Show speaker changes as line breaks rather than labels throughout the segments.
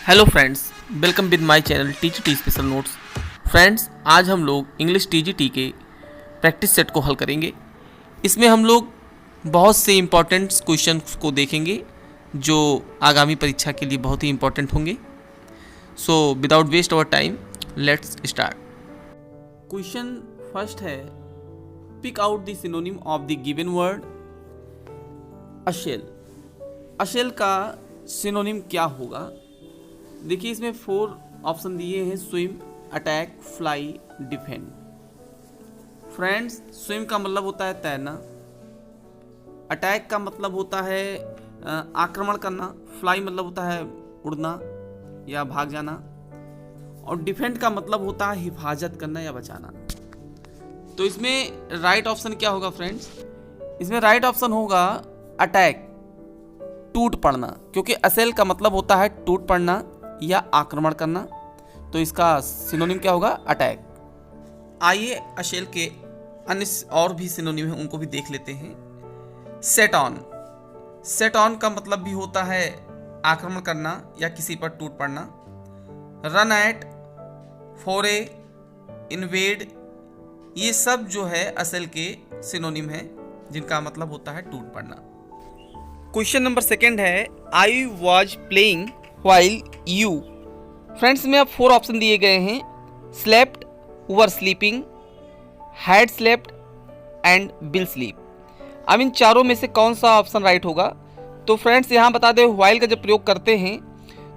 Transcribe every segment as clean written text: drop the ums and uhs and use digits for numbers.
Hello friends, welcome with my channel TGT special notes. Friends, आज हम लोग English TGT के प्रैक्टिस सेट को हल करेंगे। इसमें हम लोग बहुत से इम्पॉर्टेंट क्वेश्चंस को देखेंगे जो आगामी परीक्षा के लिए बहुत ही इम्पॉर्टेंट होंगे। So without waste our time, let's start. Question first है, pick out the synonym of the given word assail. Assail का सिनोनिम क्या होगा? देखिए, इसमें 4 ऑप्शन दिए हैं: swim, attack, fly, defend. Friends, swim का मतलब होता है तैरना, अटैक का मतलब होता है आक्रमण करना, फ्लाई मतलब होता है उड़ना या भाग जाना, और डिफेंड का मतलब होता है हिफाजत करना या बचाना। तो इसमें राइट ऑप्शन क्या होगा फ्रेंड्स? इसमें राइट ऑप्शन होगा अटैक, टूट पड़ना, क्योंकि असेल का मतलब होता है टूट पड़ना या आक्रमण करना। तो इसका सिनोनिम क्या होगा? अटैक। आइए अशेल के अन्य और भी सिनोनिम हैं, उनको भी देख लेते हैं। Set on. सेट ऑन का मतलब भी होता है आक्रमण करना या किसी पर टूट पड़ना। रन एट, फोरे, इन्वेड, ये सब जो है असेल के सिनोनिम है जिनका मतलब होता है टूट पड़ना। क्वेश्चन नंबर सेकंड है, आई was playing while you. Friends, में अब 4 ऑप्शन दिए गए हैं: slept, were sleeping, had slept and will sleep. अब इन चारों में से कौन सा ऑप्शन राइट होगा? तो फ्रेंड्स, यहाँ बता दें, व्हाइल का जब प्रयोग करते हैं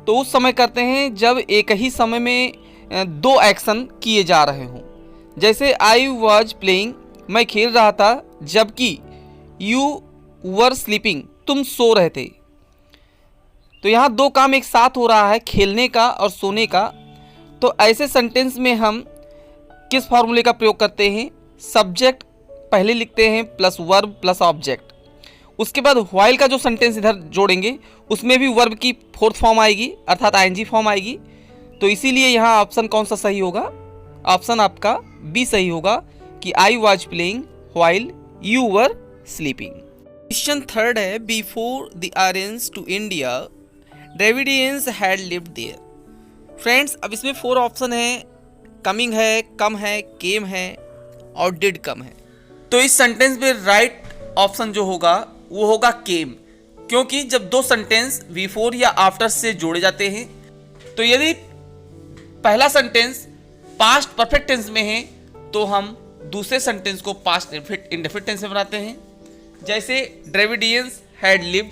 तो उस समय करते हैं जब एक ही समय में 2 एक्शन किए जा रहे हों। जैसे आई वॉज प्लेइंग, मैं खेल रहा था, जबकि यू वर स्लीपिंग, तुम सो रहे थे। तो यहाँ 2 काम एक साथ हो रहा है, खेलने का और सोने का। तो ऐसे सेंटेंस में हम किस फॉर्मूले का प्रयोग करते हैं? सब्जेक्ट पहले लिखते हैं प्लस वर्ब प्लस ऑब्जेक्ट। उसके बाद व्हाइल का जो सेंटेंस इधर जोड़ेंगे उसमें भी वर्ब की 4th फॉर्म आएगी, अर्थात आईएनजी फॉर्म आएगी। तो इसीलिए यहाँ ऑप्शन कौन सा सही होगा? ऑप्शन आपका बी सही होगा कि I was playing while you were sleeping. Question third है, before the Aryans to India Dravidians had lived there. Friends, अब इसमें 4 ऑप्शन है: कमिंग है, कम है, केम है और डिड कम है। तो इस सेंटेंस में राइट ऑप्शन जो होगा वो होगा केम, क्योंकि जब 2 सेंटेंस बिफोर या आफ्टर से जोड़े जाते हैं तो यदि पहला सेंटेंस पास्ट परफेक्ट टेंस में है तो हम दूसरे सेंटेंस को पास्ट इंडेफिनिट टेंस में बनाते हैं। जैसे द्रविडियंस हैड लिव्ड,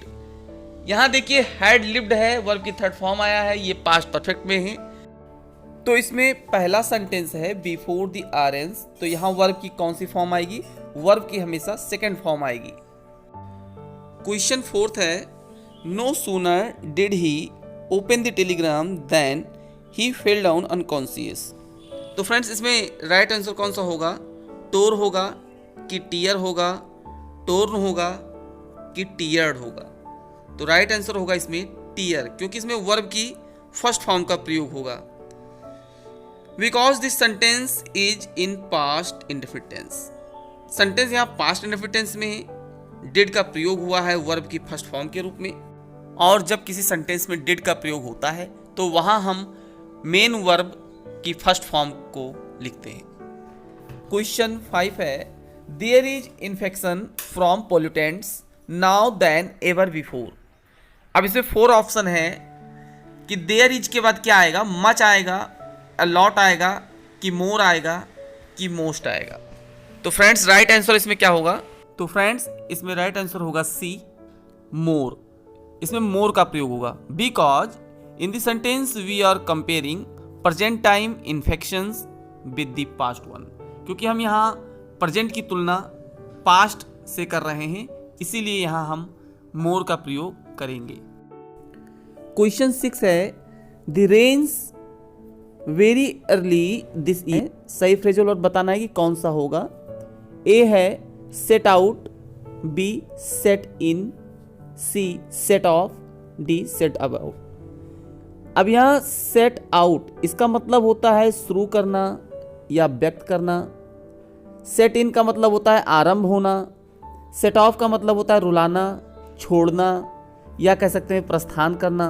यहाँ देखिए हैड लिव्ड है, वर्ब की 3rd फॉर्म आया है, ये पास्ट परफेक्ट में है। तो इसमें पहला सेंटेंस है बिफोर द आर्यंस, तो यहाँ वर्ब की कौन सी फॉर्म आएगी? वर्ब की हमेशा 2nd फॉर्म आएगी। क्वेश्चन 4th है, no sooner did he open the telegram than he fell down unconscious. तो फ्रेंड्स, इसमें राइट आंसर कौन सा होगा? टोर होगा कि टीयर होगा, टोर्न होगा कि टीयर्ड होगा? तो राइट आंसर होगा इसमें टीयर, क्योंकि इसमें वर्ब की 1st फॉर्म का प्रयोग होगा। Because this sentence is in past indefinite tense. Sentence यहाँ पास्ट इंडेफिनिट टेंस में है, डिड का प्रयोग हुआ है वर्ब की 1st फॉर्म के रूप में। और जब किसी सेंटेंस में डिड का प्रयोग होता है तो वहां हम मेन वर्ब की 1st फॉर्म को लिखते हैं। क्वेश्चन 5 है, there is infection from pollutants now than ever before. अब इसमें 4 ऑप्शन है कि देयर इज के बाद क्या आएगा? मच आएगा, अलॉट आएगा, कि मोर आएगा, कि मोस्ट आएगा? तो फ्रेंड्स, राइट आंसर इसमें क्या होगा? तो फ्रेंड्स, इसमें राइट आंसर होगा सी, मोर। इसमें मोर का प्रयोग होगा। Because in the sentence we are comparing present time infections with the past one, क्योंकि हम यहाँ प्रेजेंट की तुलना पास्ट से कर रहे हैं, इसीलिए यहाँ हम मोर का प्रयोग करेंगे। क्वेश्चन 6 है, the rains very early this year. सही फ्रेजल और बताना है कि कौन सा होगा। ए है set out, B set in, C set off, D set about. अब यहाँ सेट आउट, इसका मतलब होता है शुरू करना या व्यक्त करना। सेट इन का मतलब होता है आरंभ होना। सेट ऑफ का मतलब होता है रुलाना, छोड़ना, या कह सकते हैं प्रस्थान करना।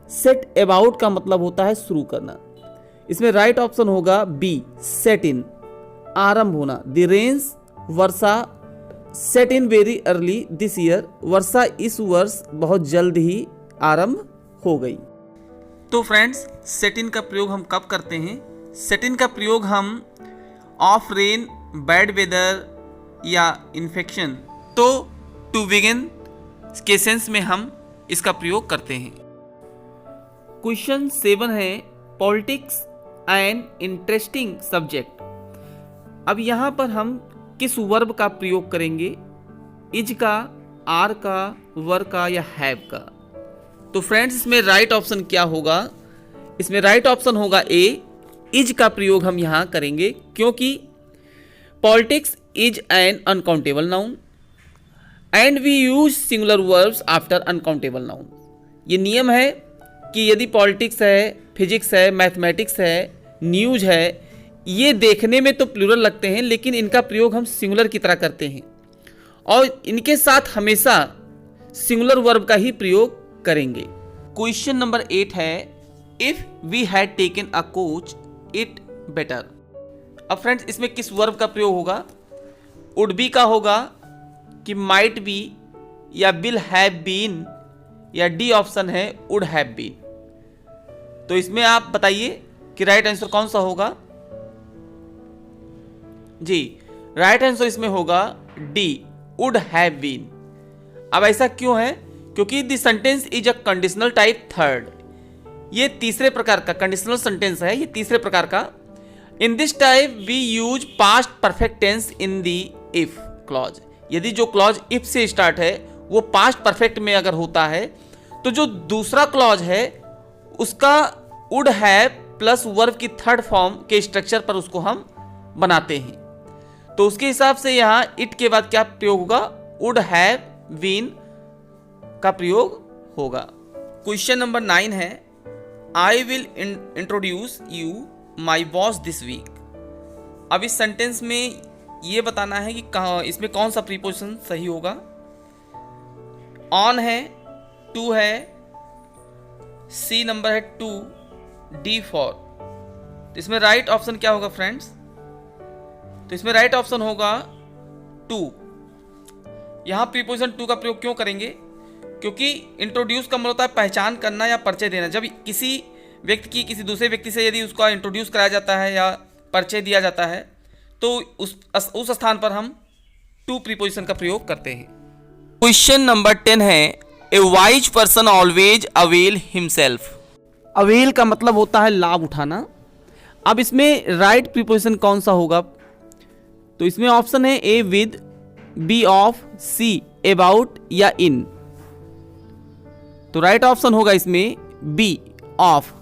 सेट अबाउट का मतलब होता है शुरू करना। इसमें राइट ऑप्शन होगा बी, सेट इन, आरंभ होना। द रेन्स, वर्षा, set in very early this year, वर्षा इस वर्ष बहुत जल्द ही आरंभ हो गई।
तो फ्रेंड्स, सेट इन का प्रयोग हम कब करते हैं? सेट इन का प्रयोग हम ऑफ रेन, बैड वेदर या इन्फेक्शन, तो टू बिगिन के सेंस में हम इसका प्रयोग करते हैं।
क्वेश्चन 7 है पॉलिटिक्स एंड इंटरेस्टिंग सब्जेक्ट। अब यहाँ पर हम किस वर्ब का प्रयोग करेंगे? इज का, आर का, वर का या हैव का? तो फ्रेंड्स, इसमें राइट ऑप्शन क्या होगा? इसमें राइट ऑप्शन होगा ए, इज का प्रयोग हम यहाँ करेंगे, क्योंकि politics is an uncountable noun and we use singular verbs after uncountable noun. ये नियम है कि यदि पॉलिटिक्स है, फिजिक्स है, मैथमेटिक्स है, न्यूज है, ये देखने में तो प्लूरल लगते हैं, लेकिन इनका प्रयोग हम सिंगुलर की तरह करते हैं और इनके साथ हमेशा सिंगुलर वर्ब का ही प्रयोग करेंगे। क्वेश्चन नंबर 8 है if we had taken a coach it better. अब फ्रेंड्स, इसमें किस वर्ब का प्रयोग होगा? वुड बी का होगा कि माइट बी या विल हैव बीन या डी ऑप्शन है वुड हैव बीन। तो इसमें आप बताइए कि राइट आंसर कौन सा होगा? जी, राइट आंसर इसमें होगा डी, वुड हैव बीन। अब ऐसा क्यों है? क्योंकि the sentence is a conditional type third. ये तीसरे प्रकार का कंडीशनल सेंटेंस है, ये तीसरे प्रकार का। In this type we use past perfect tense in the if clause. यदि जो क्लॉज इफ से स्टार्ट है वो पास्ट परफेक्ट में अगर होता है, तो जो दूसरा क्लॉज है उसका वुड हैव प्लस वर्ब की थर्ड फॉर्म के स्ट्रक्चर पर उसको हम बनाते हैं। तो उसके हिसाब से यहाँ इट के बाद क्या प्रयोग होगा? वुड हैव बीन का प्रयोग होगा। क्वेश्चन नंबर 9 है I will introduce you my boss this week. अब इस सेंटेंस में ये बताना है कि इसमें कौन सा प्रीपोजिशन सही होगा। ऑन है, टू है, सी नंबर है 2, डी 4। तो इसमें राइट ऑप्शन क्या होगा फ्रेंड्स? तो इसमें राइट ऑप्शन होगा 2। यहां प्रीपोजिशन 2 का प्रयोग क्यों करेंगे? क्योंकि इंट्रोड्यूस का मतलब होता है पहचान करना या परिचय देना। जब किसी व्यक्ति की किसी दूसरे व्यक्ति से यदि उसका इंट्रोड्यूस कराया जाता है या परिचय दिया जाता है, तो उस स्थान पर हम 2 प्रीपोजिशन का प्रयोग करते हैं। क्वेश्चन नंबर 10 है ए wise person always avail himself. Avail का मतलब होता है लाभ उठाना। अब इसमें राइट प्रीपोजिशन कौन सा होगा? तो इसमें ऑप्शन है A with, B of, C about या इन। तो राइट ऑप्शन होगा इसमें बी, ऑफ।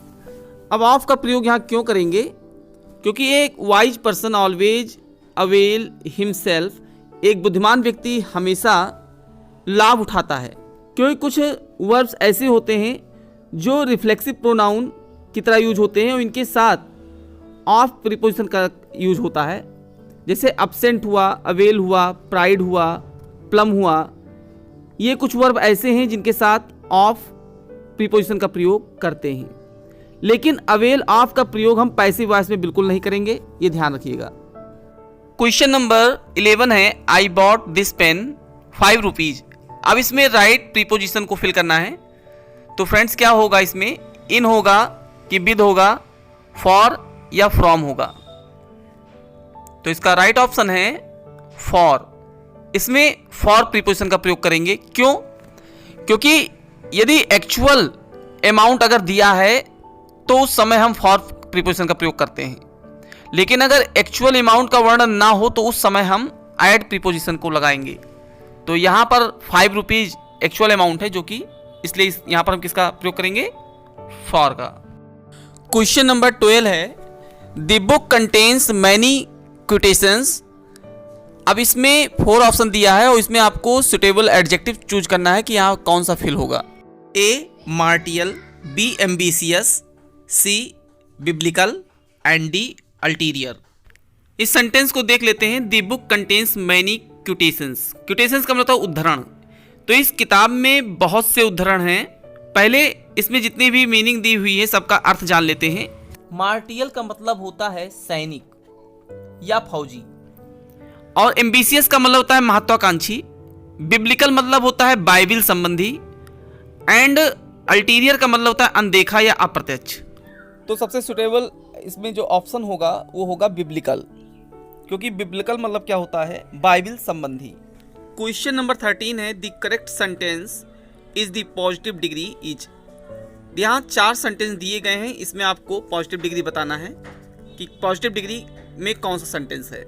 अब ऑफ का प्रयोग यहाँ क्यों करेंगे? क्योंकि एक wise person always avail himself, एक बुद्धिमान व्यक्ति हमेशा लाभ उठाता है। क्योंकि कुछ वर्ब्स ऐसे होते हैं जो रिफ्लेक्सिव प्रोनाउन की तरह यूज होते हैं और इनके साथ ऑफ प्रीपोजिशन का यूज होता है। जैसे अब्सेंट हुआ, अवेल हुआ, प्राइड हुआ, प्लम हुआ। ये कुछ वर्ब ऐसे हैं जिनके साथ ऑफ प्रीपोजिशन का प्रयोग करते हैं। लेकिन अवेल ऑफ का प्रयोग हम पैसिव वॉइस में बिल्कुल नहीं करेंगे, ये ध्यान रखिएगा।
क्वेश्चन नंबर 11 है I bought this pen 5 rupees. अब इसमें राइट प्रीपोजिशन को फिल करना है। तो फ्रेंड्स, क्या होगा इसमें? इन होगा कि विद होगा, फॉर या फ्रॉम होगा? तो इसका राइट ऑप्शन है फॉर। इसमें फॉर प्रीपोजिशन का प्रयोग करेंगे। क्यों? क्योंकि यदि एक्चुअल अमाउंट अगर दिया है तो उस समय हम फॉर प्रीपोजिशन का प्रयोग करते हैं, लेकिन अगर एक्चुअल अमाउंट का वर्णन ना हो तो उस समय हम ऐड प्रीपोजिशन को लगाएंगे। तो यहाँ पर 5 रुपीज एक्चुअल अमाउंट है, जो कि इसलिए यहाँ पर हम किसका प्रयोग करेंगे? फॉर का। क्वेश्चन नंबर 12 है द बुक कंटेन्स मैनी क्विटेशंस। अब इसमें 4 ऑप्शन दिया है और इसमें आपको सुटेबल एडजेक्टिव चूज करना है कि यहाँ कौन सा फिल होगा। A martial, B ambitious, C biblical and D ulterior. इस सेंटेंस को देख लेते हैं। The book contains many quotations. Quotations का मतलब उद्धरण। तो इस किताब में बहुत से उद्धरण हैं।
पहले इसमें जितनी भी मीनिंग दी हुई है सबका अर्थ जान लेते हैं। मार्टियल का मतलब होता है सैनिक या फौजी, और एम्बिशियस का मतलब होता है महत्वाकांक्षी, बिब्लिकल मतलब होता है बाइबिल संबंधी, एंड अल्टीरियर का मतलब होता है अनदेखा या अप्रत्यक्ष। तो सबसे सुटेबल इसमें जो ऑप्शन होगा वो होगा बिब्लिकल, क्योंकि बिब्लिकल मतलब क्या होता है, बाइबिल संबंधी। क्वेश्चन नंबर 13 है the correct sentence is the positive degree is. यहाँ 4 सेंटेंस दिए गए हैं, इसमें आपको पॉजिटिव डिग्री बताना है कि पॉजिटिव डिग्री में कौन सा सेंटेंस है।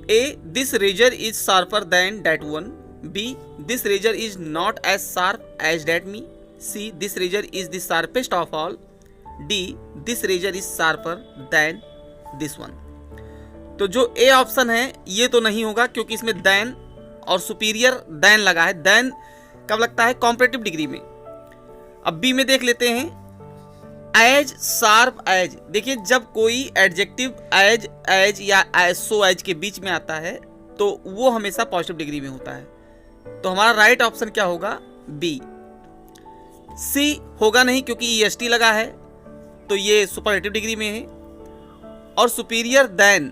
A, this razor is sharper than that one. B, this razor is not as sharp as that me. C, this razor is the sharpest of all. D, this razor is sharper than this one. तो जो A option है ये तो नहीं होगा, क्योंकि इसमें then और सुपीरियर देन लगा है। देन कब लगता है, कॉम्परेटिव डिग्री में। अब बी में देख लेते हैं, एज, शार्प एज। देखिए जब कोई एडजेक्टिव एज, एज या एज, सो एज के बीच में आता है तो वो हमेशा पॉजिटिव डिग्री में होता है। तो हमारा राइट ऑप्शन क्या होगा, बी। सी होगा नहीं, क्योंकि ईएसटी लगा है तो ये सुपरलेटिव डिग्री में है, और सुपीरियर देन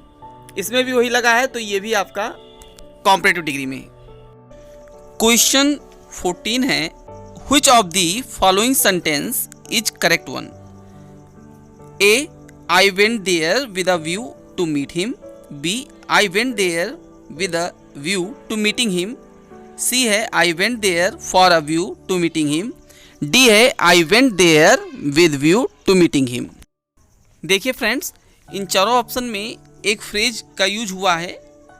इसमें भी वही लगा है तो ये भी आपका कॉम्परेटिव डिग्री में है। क्वेश्चन 14 है which of the following sentence is correct one. A, I went there with a view to meet him. B, I went there with a view to meeting him. C है I went there for a view to meeting him. D है I went there with view to meeting him. देखिए friends, इन चारों option में एक phrase का use हुआ है,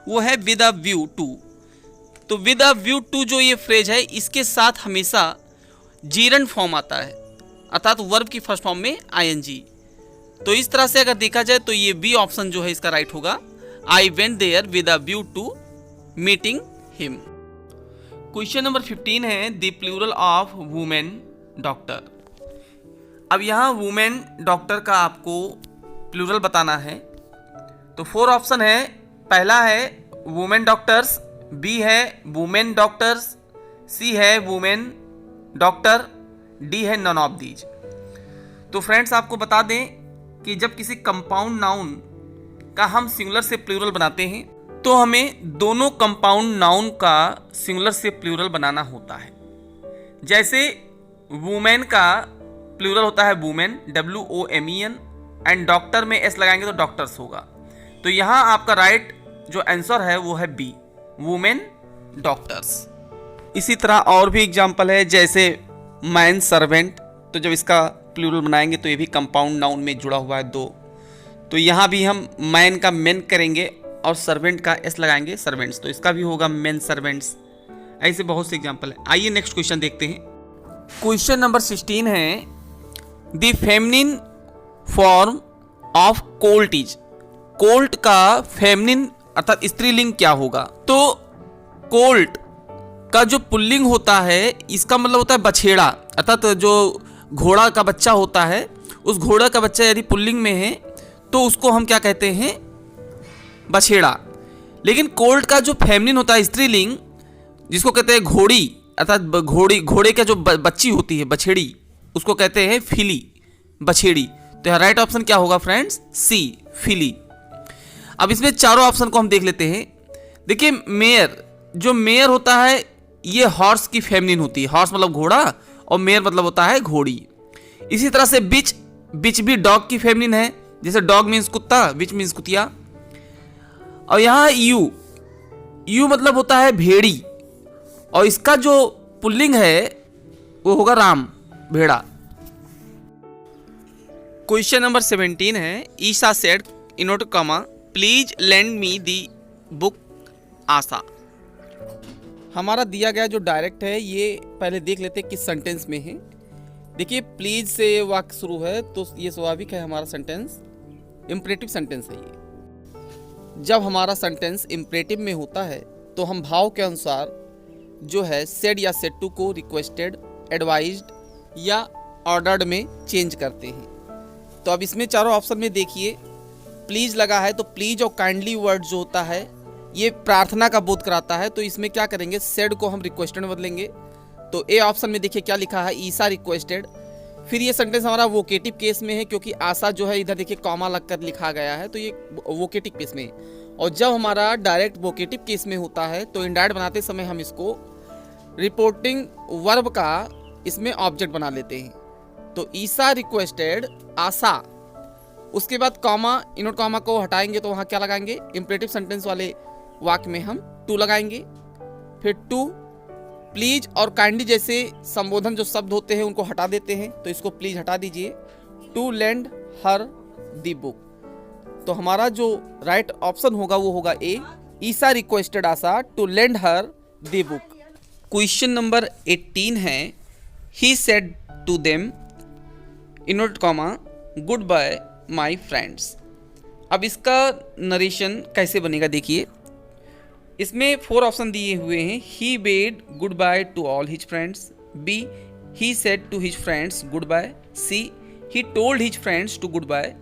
वो है विद अ व्यू टू। तो विद अ व्यू टू जो ये फ्रेज है, इसके साथ हमेशा जीरंड फॉर्म आता है, अर्थात वर्ब की फर्स्ट फॉर्म में आईएनजी। तो इस तरह से अगर देखा जाए तो ये बी ऑप्शन जो है इसका राइट होगा, I went there with a view to meeting him. Question number 15 है the plural of women doctor. अब यहाँ वुमेन डॉक्टर का आपको प्लूरल बताना है। तो 4 ऑप्शन है, पहला है वुमेन डॉक्टर्स, बी है वुमेन डॉक्टर्स, सी है वुमेन डॉक्टर, डी है नन ऑफ दीज। तो फ्रेंड्स आपको बता दें कि जब किसी कंपाउंड नाउन का हम सिंगुलर से प्लूरल बनाते हैं तो हमें दोनों कंपाउंड नाउन का सिंगुलर से प्लूरल बनाना होता है। जैसे वुमेन का प्लूरल होता है वुमेन, WOMEN, एंड डॉक्टर में एस लगाएंगे तो डॉक्टर्स होगा। तो यहाँ आपका राइट जो आंसर है वो है बी, वुमेन डॉक्टर्स। इसी तरह और भी एग्जाम्पल है, जैसे मैन सर्वेंट, तो जब इसका प्लूरल बनाएंगे तो ये भी कंपाउंड नाउन में जुड़ा हुआ है 2। तो यहाँ भी हम मैन का मेन करेंगे और सर्वेंट का एस लगाएंगे सर्वेंट्स, तो इसका भी होगा मेन सर्वेंट्स। ऐसे बहुत से एग्जाम्पल है। आइए नेक्स्ट क्वेश्चन देखते हैं। क्वेश्चन नंबर 16 है the feminine form of Colt is. Colt का फेमिनिन अर्थात स्त्रीलिंग क्या होगा। तो कोल्ट का जो पुल्लिंग होता है इसका मतलब होता है बछेड़ा, अर्थात जो घोड़ा का बच्चा होता है, उस घोड़ा का बच्चा यदि पुल्लिंग में है तो उसको हम क्या कहते हैं, बछेड़ा। लेकिन कोल्ट का जो फेमिनिन होता है स्त्रीलिंग, जिसको कहते हैं घोड़ी, अर्थात घोड़े का जो बच्ची होती है बछेड़ी, उसको कहते हैं फिली, बछेड़ी। तो यहाँ राइट ऑप्शन क्या होगा फ्रेंड्स, सी, फिली। अब इसमें चारों ऑप्शन को हम देख लेते हैं। देखिए मेयर, जो मेयर होता है ये हॉर्स की फेमिनिन होती है, हॉर्स मतलब घोड़ा और मेयर मतलब होता है घोड़ी। इसी तरह से बिच, बिच भी डॉग की फेमिनिन है, जैसे डॉग मीन्स कुत्ता, विच मीन्स कुतिया। और यहाँ यू, यू मतलब होता है भेड़ी, और इसका जो पुल्लिंग है वो होगा राम, भेड़ा। क्वेश्चन नंबर 17 है Isha said invert comma please lend me the book Asha. हमारा दिया गया जो डायरेक्ट है ये पहले देख लेते हैं किस सेंटेंस में है। देखिए प्लीज से वाक्य शुरू है तो ये स्वाभाविक है, हमारा सेंटेंस इम्परेटिव सेंटेंस है। ये जब हमारा सेंटेंस इम्परेटिव में होता है तो हम भाव के अनुसार जो है सेड या सेड टू को रिक्वेस्टेड, एडवाइज्ड या ऑर्डर्ड में चेंज करते हैं। तो अब इसमें चारों ऑप्शन में देखिए प्लीज लगा है, तो प्लीज और काइंडली वर्ड जो होता है ये प्रार्थना का बोध कराता है। तो इसमें क्या करेंगे, सेड को हम रिक्वेस्टेड में बदलेंगे, तो ए ऑप्शन में देखिए क्या लिखा है, ईसा रिक्वेस्टेड। फिर ये सेंटेंस हमारा वोकेटिव केस में है, क्योंकि आशा जो है इधर देखिए कॉमा लगकर लिखा गया है, तो ये वोकेटिव केस में है। और जब हमारा डायरेक्ट वोकेटिव केस में होता है तो इंडायरेक्ट बनाते समय हम इसको रिपोर्टिंग वर्ब का इसमें ऑब्जेक्ट बना लेते हैं। तो ईसा रिक्वेस्टेड आशा, उसके बाद कॉमा, इनवर्ट कॉमा को हटाएंगे तो वहाँ क्या लगाएंगे, इंपरेटिव सेंटेंस वाले वाक्य में हम टू लगाएंगे। फिर टू, प्लीज और काइंडली जैसे संबोधन जो शब्द होते हैं उनको हटा देते हैं, तो इसको प्लीज हटा दीजिए। To lend her the book, तो हमारा जो राइट ऑप्शन होगा वो होगा A, Isa requested Asha to lend her the book. Question number 18 है, he said to them invert comma goodbye my friends. अब इसका नरेशन कैसे बनेगा देखिए, इसमें 4 ऑप्शन दिए हुए हैं। He bade goodbye to all his friends, B he said to his friends goodbye, C he told his friends to goodbye,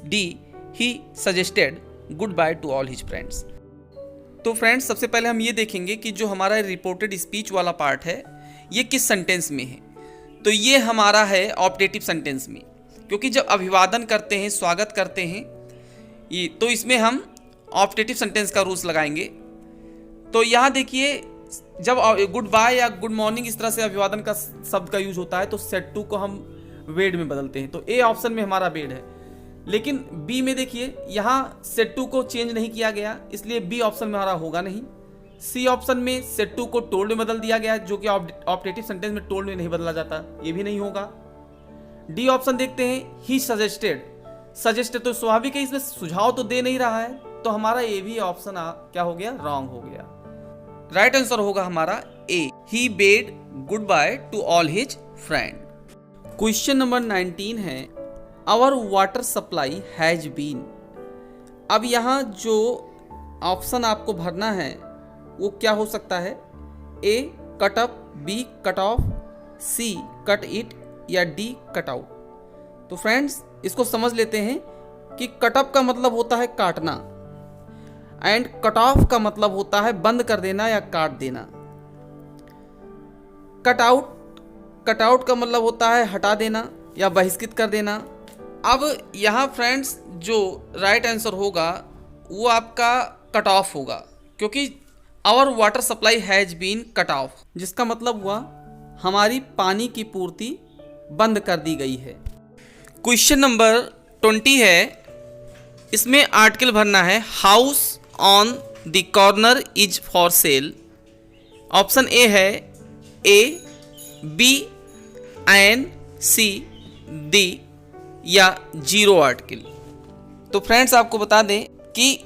D he suggested goodbye to all his friends. तो friends सबसे पहले हम ये देखेंगे कि जो हमारा reported speech वाला पार्ट है ये किस सेंटेंस में है। तो ये हमारा है ऑप्टेटिव सेंटेंस में, क्योंकि जब अभिवादन करते हैं, स्वागत करते हैं ये, तो इसमें हम ऑप्टेटिव सेंटेंस का रूल्स लगाएंगे। तो यहाँ देखिए जब गुड बाय या गुड मॉर्निंग इस तरह से अभिवादन का शब्द का यूज होता है तो सेड टू को हम वेड में बदलते हैं, तो ए ऑप्शन में हमारा वेड है। लेकिन बी में देखिए यहाँ सेड टू को चेंज नहीं किया गया, इसलिए बी ऑप्शन में हमारा होगा नहीं। सी ऑप्शन में सेड टू को टोल्ड में बदल दिया गया, जो कि ऑप्टेटिव सेंटेंस में टोल्ड में नहीं बदला जाता, ये भी नहीं होगा। डी ऑप्शन देखते हैं, ही सजेस्टेड, सजेस्टेड तो स्वाभाविक है, इसमें सुझाव तो दे नहीं रहा है, तो हमारा ये भी ऑप्शन क्या हो गया, रॉन्ग हो गया। राइट आंसर होगा हमारा A, he bade goodbye to all his friend. Question number 19 है, our water supply has been. अब यहाँ जो ऑप्शन आपको भरना है वो क्या हो सकता है, A cut up, B cut off, C cut it या डी कट आउट। तो फ्रेंड्स इसको समझ लेते हैं कि कट अप का मतलब होता है काटना एंड कट ऑफ का मतलब होता है बंद कर देना या काट देना। कट आउट का मतलब होता है हटा देना या बहिष्कृत कर देना। अब यहाँ फ्रेंड्स जो राइट आंसर होगा वो आपका कट ऑफ होगा, क्योंकि our water supply has been cut off, जिसका मतलब हुआ हमारी पानी की पूर्ति बंद कर दी गई है। क्वेश्चन नंबर 20 है, इसमें आर्टिकल भरना है, house on the corner is for sale. Option A है ए, बी, एन, सी, डी या जीरो आर्टिकल। तो फ्रेंड्स आपको बता दें कि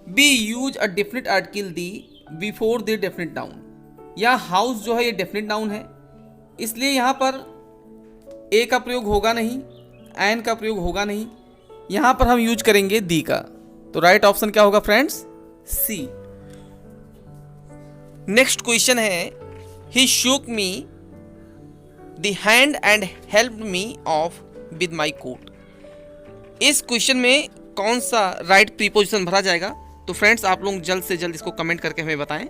B use a definite article the before the definite noun. या हाउस जो है ये डेफिनेट नाउन है, इसलिए यहाँ पर ए का प्रयोग होगा नहीं, एन का प्रयोग होगा नहीं, यहाँ पर हम यूज करेंगे दी का। तो राइट ऑप्शन क्या होगा फ्रेंड्स, सी। नेक्स्ट क्वेश्चन है, he shook me the hand and help me off with my coat. इस क्वेश्चन में कौन सा राइट प्रीपोजिशन भरा जाएगा? तो फ्रेंड्स आप लोग जल्द से जल्द इसको कमेंट करके हमें बताएं।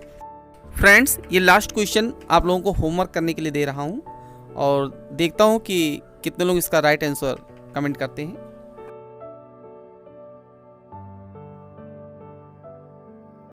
फ्रेंड्स ये लास्ट क्वेश्चन आप लोगों को होमवर्क करने के लिए दे रहा हूं और देखता हूं कि कितने लोग इसका राइट आंसर कमेंट करते हैं।